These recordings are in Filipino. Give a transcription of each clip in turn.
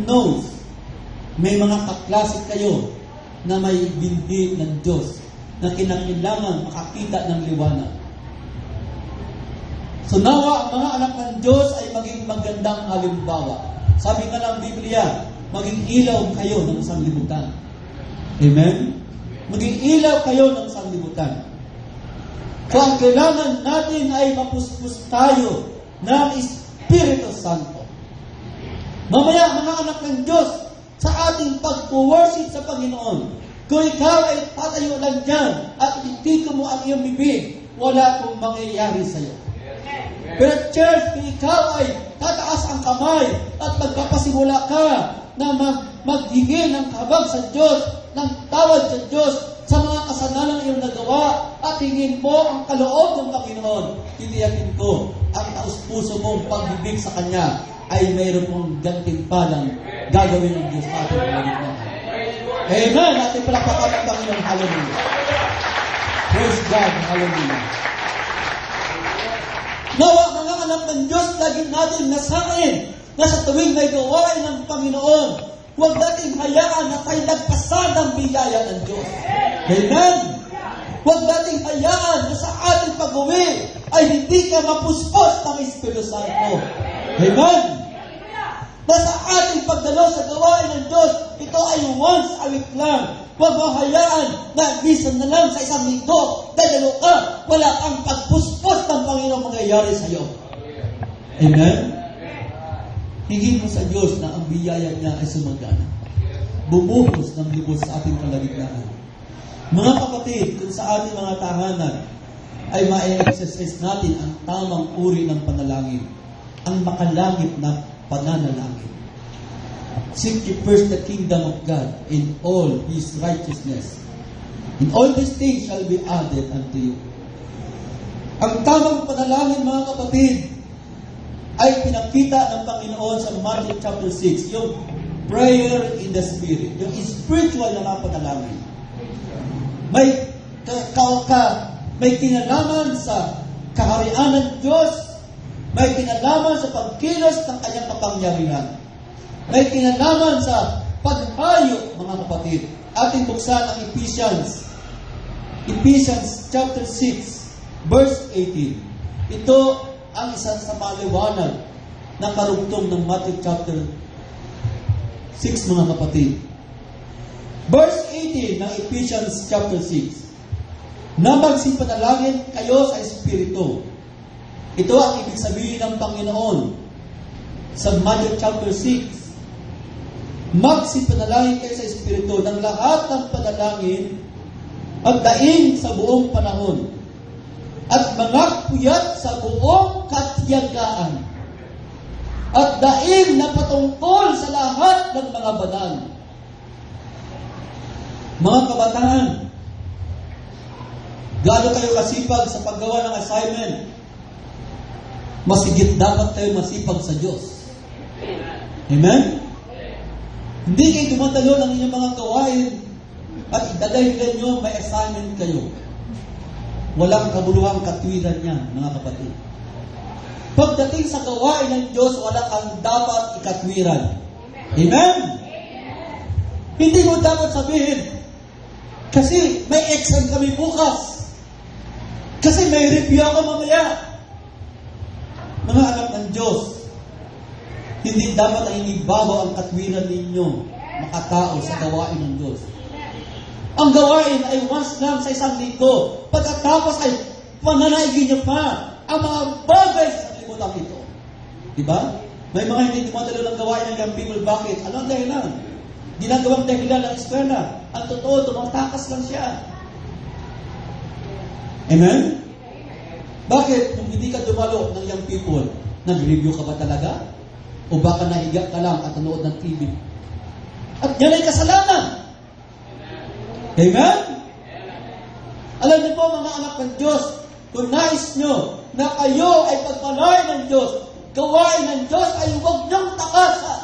knows, may mga kaklase kayo na may binhi ng Diyos na kinakailangan makakita ng liwanag. So nawa ang mga anak ng Diyos ay maging magandang halimbawa. Sabi nga ng Biblia, maging ilaw kayo ng sanlibutan. Amen? Maging ilaw kayo ng sanlibutan. So ang kailangan natin ay mapuspos tayo ng Espiritu Santo. Mamaya, mga anak ng Diyos, sa ating pag-worship sa Panginoon, kung ikaw ay tatayo lang dyan at itito mo ang iyong bibig, wala pong mangyayari sa iyo. Pero church, kung ikaw ay tataas ang kamay at magpapasimula ka na maghingi ng kabag sa Diyos, ng tawad sa Diyos, sa mga kasalanan na iyong nagawa, at hingin mo ang kaloob ng Panginoon, titiyakin ko, ang taus-puso mong pagbibig sa Kanya ay mayroon mong gantimpalang gagawin ng Diyos sa ating pagkakas. Amen! Ating palakpakan ng Panginoon. Hallelujah! Praise God! Hallelujah! Nawa, mga anak ng Diyos, lagi natin nasain na sa tuwing may gawain ng Panginoon, huwag natin hayaan na tayo nagpasad ng biyaya ng Diyos. Amen? Huwag natin hayaan na sa ating pag-uwi ay hindi ka mapuspos ng Espiritu Santo. Amen? Na sa ating pagdalo sa gawain ng Diyos, ito ay once a week lang. Huwag mo hayaan na minsan na lang sa isang linggo, dadalo ka, wala kang pagpuspos ng Panginoon mangyayari sa iyo. Amen? Hingin mo sa Diyos na ang biyaya niya ay sumagana. Bumuhos ng libos sa ating kalagitnaan. Mga kapatid, kung sa ating mga tahanan ay ma-exercise natin ang tamang uri ng panalangin, ang makalangit na pananalangin. Seek ye first the kingdom of God in all His righteousness. And all these things shall be added unto you. Ang tamang panalangin, mga kapatid, ay pinakita ng Panginoon sa Matthew chapter 6, yung prayer in the Spirit, yung spiritual na mga panalangin. May kinalaman sa kaharian ng Diyos, may kinalaman sa pagkilos ng kanyang kapangyarihan, may kinalaman sa paghayo, mga kapatid. Ating buksan ang Ephesians chapter 6, verse 18. Ito ang isang sa maliwanag ng karugtong ng Matthew chapter 6, mga kapatid. Verse 18 ng Ephesians chapter 6. Na magsipanalangin kayo sa Espiritu. Ito ang ibig sabihin ng Panginoon sa Matthew chapter 6. Magsipanalangin kayo sa Espiritu ng lahat ng panalangin at daing sa buong panahon at mangakpuyat sa buong katiyagaan at daing na patungkol sa lahat ng mga banal. Mga kabataan, gaano kayo kasipag sa paggawa ng assignment? Masigit dapat kayo masipag sa Diyos. Amen? Hindi kayo tumatalo ng inyong mga gawain at idadahilan nyo may assignment kayo. Walang kabuluhang katwiran niya, mga kapatid. Pagdating sa gawain ng Diyos, wala kang dapat ikatwiran. Amen? Hindi mo dapat sabihin, kasi may exam kami bukas. Kasi may review ako mamaya. Mga anak ng Diyos, hindi dapat ay inibabaw ang katwiran ninyo, makatao sa gawain ng Diyos. Ang gawain ay once lang sa isang linggo. Pagkatapos ay pananaigin niyo pa ang mga bagay sa limutan ito. Diba? May mga hindi tumatalo ng gawain ng young people. Bakit? Ano ang dahilan? Ginagawang dahilan ng eskwela. Ang totoo, tumatakas lang siya. Amen? Bakit? Kung hindi ka dumalo ng young people, nag-review ka ba talaga? O baka nahiga ka lang at nanood ng TV? At yan ay kasalanan. Amen? Alam niyo po, mga anak ng Diyos, kung nais nyo na kayo ay pagpalain ng Diyos, gawain ng Diyos ay huwag niyong takasan.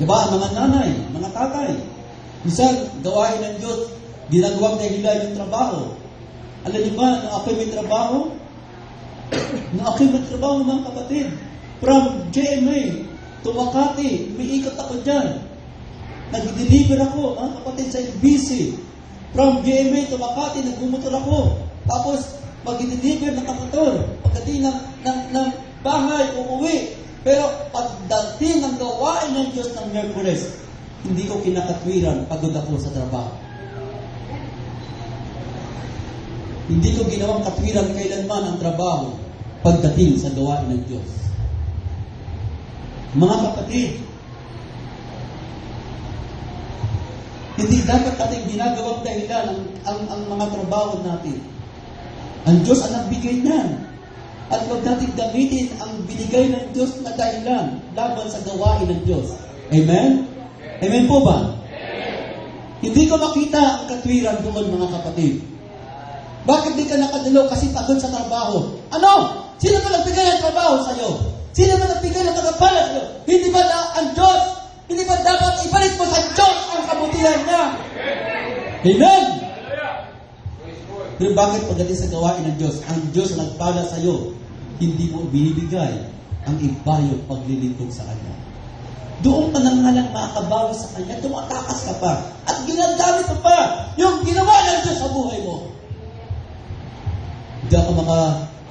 Diba? Mga nanay, mga tatay, minsan, gawain ng Diyos, ginagawang dahilan yung trabaho. Alam niyo ba, nung ako'y may trabaho, mga kapatid, from GMA, Tumakati, umiikot ako dyan. Nag-deliver ako, mga kapatid, sa LBC. From GMA to Makati, nagbumotor ako. Tapos, mag-deliver ng kamotor. Pagdating ng bahay, uuwi. Pero pagdating ng gawain ng Diyos ng Merkules, hindi ko kinakatwiran, pagod ako sa trabaho. Hindi ko ginawang katwiran kailanman ang trabaho pagdating sa gawain ng Diyos. Mga kapatid, hindi dapat ating ginagawang dahilan ang mga trabaho natin. Ang Diyos ang nagbigay niyan. At huwag natin gamitin ang binigay ng Diyos na dahilan laban sa gawain ng Diyos. Amen? Amen po ba? Hindi ko makita ang katwiran doon, mga kapatid. Bakit di ka nakadalo? Kasi pagod sa trabaho. Ano? Sino ba nagbigay ng trabaho sa'yo? Sino ba nagbigay ng tagapala sa'yo? Hindi ba ang Diyos? Hindi ba dapat ibalik mo sa Diyos ang kabutihan niya? Amen? Pero bakit pagdating sa gawain ng Diyos, ang Diyos ang nagpala sa'yo, hindi mo binibigay ang iba yung paglilingkod sa Kanya? Doon ka nang halang makakabawi sa Kanya, tumatakas ka pa, at ginagamit mo pa yung ginawa ng Diyos sa buhay mo.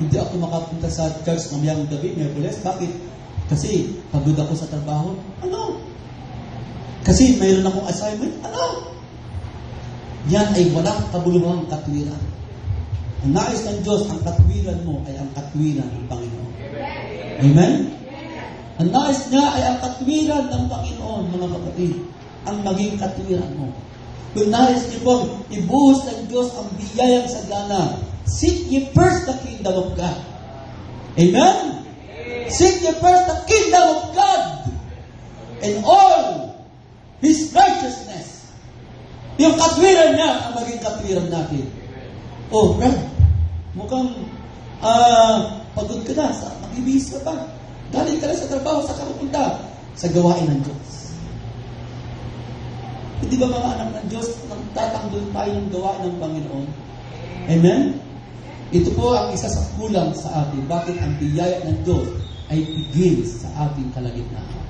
Hindi ako makapunta sa church mamayang gabi, Merkules. Bakit? Kasi pagod ako sa trabaho. Ano? Kasi mayroon akong assignment. Ano? Yan ay walang kabuluhang katwiran. Ang nais ng Diyos, ang katwiran mo ay ang katwiran ng Panginoon. Amen? Ang nais niya ay ang katwiran ng Panginoon, mga kapatid. Ang maging katwiran mo. Kung nais niyo pong ibuhos ng Diyos ang biyayang sagana, seek ye first the kingdom of God. Amen? Seek ye first the kingdom of God and all His righteousness. Yung katwiran niya ang maging katwiran natin. Oh, Brad, mukhang pagod ka na, mag-ibis ka pa. Galing ka na sa trabaho, sa kapupunta, sa gawain ng Diyos. Hindi ba mga anak ng Diyos, nagtatanggol tayo ng gawain ng Panginoon? Amen? Ito po ang isa sa kulang sa atin. Bakit ang biyaya ng Diyos ay pigil sa ating kalagitnaan?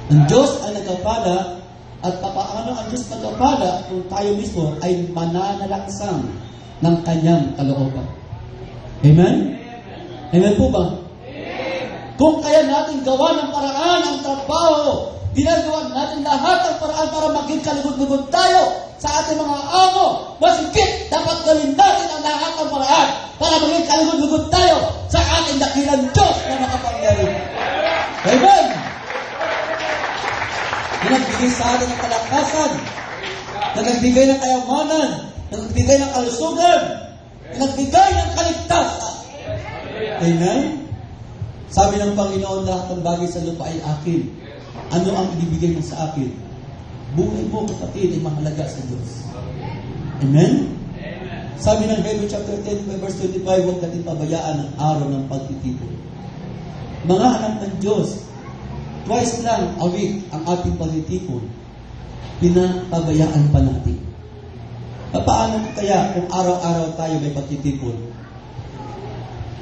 Ang Diyos ay nagpapala, at papaano ang Diyos nagpapala kung tayo mismo ay mananalaksang ng Kanyang kalooban. Amen? Amen po ba? Kung kaya natin gawa ng paraan ang trabaho, ginagawa natin lahat ng paraan para maging kalugod-lugod tayo sa ating mga amo, masigit dapat gawin natin ang lahat ng paraan para maging kalugod-lugod tayo sa ating dakilang Diyos na makapangyarihan. Amen! Na nagbigay sa atin ng kalakasan, na nagbigay ng kayamanan, na nagbigay ng kalusugan, na nagbigay ng kaligtasan. Amen? Sabi ng Panginoon, lahat ng bagay sa lupa ay akin. Ano ang ibibigay mo sa akin? Buhay mo, kapatid, ay mahalaga sa Diyos. Amen? Sabi ng Hebrews chapter 10, verse 25, huwag natin pabayaan ang araw ng pagtitipon. Mga anak ng Diyos, twice lang a week ang ating pagtitipon, pinapabayaan pa natin. Paano kaya kung araw-araw tayo may pagtitipon?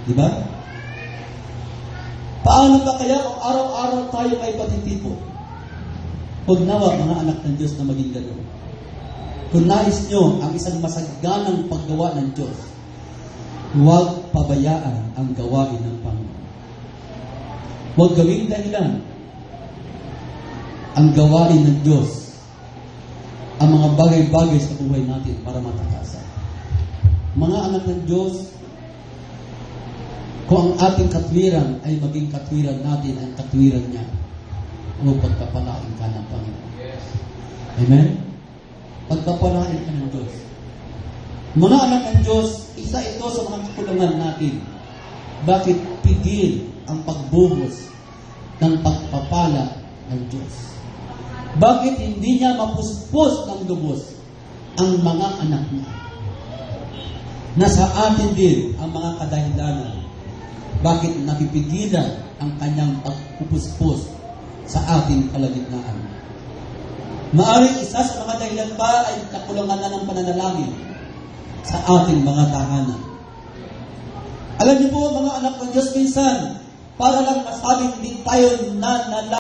Di ba? Paano ba kaya kung araw-araw tayo may pagtitipon? Huwag nawa, mga anak ng Diyos, na maging ganoon. Kung nais nyo ang isang masaganang paggawa ng Diyos, huwag pabayaan ang gawain ng Panginoon. Huwag gawing dahilan ang gawain ng Diyos, ang mga bagay-bagay sa buhay natin para matakasan. Mga anak ng Diyos, kung ang ating katwiran ay maging katwiran natin, ang katwiran niya, o pagpapalain ka ng Panginoon. Amen? Pagpapalain ka ng Diyos. Mga anak ng Diyos, isa ito sa mga kakulangan natin. Bakit pigil ang pagbuhos ng pagpapala ng Diyos? Bakit hindi niya mapuspos ng lubos ang mga anak niya? Nasa atin din ang mga kadahilanan. Bakit napipigilan ang kanyang pagpupuspos sa ating kalagitnaan? Maaring isa sa mga dahilan pa ay kakulangan na ng pananalangin sa ating mga tahanan. Alam niyo po, mga anak ng Diyos, minsan, para lang masabing hindi tayo nanalangin.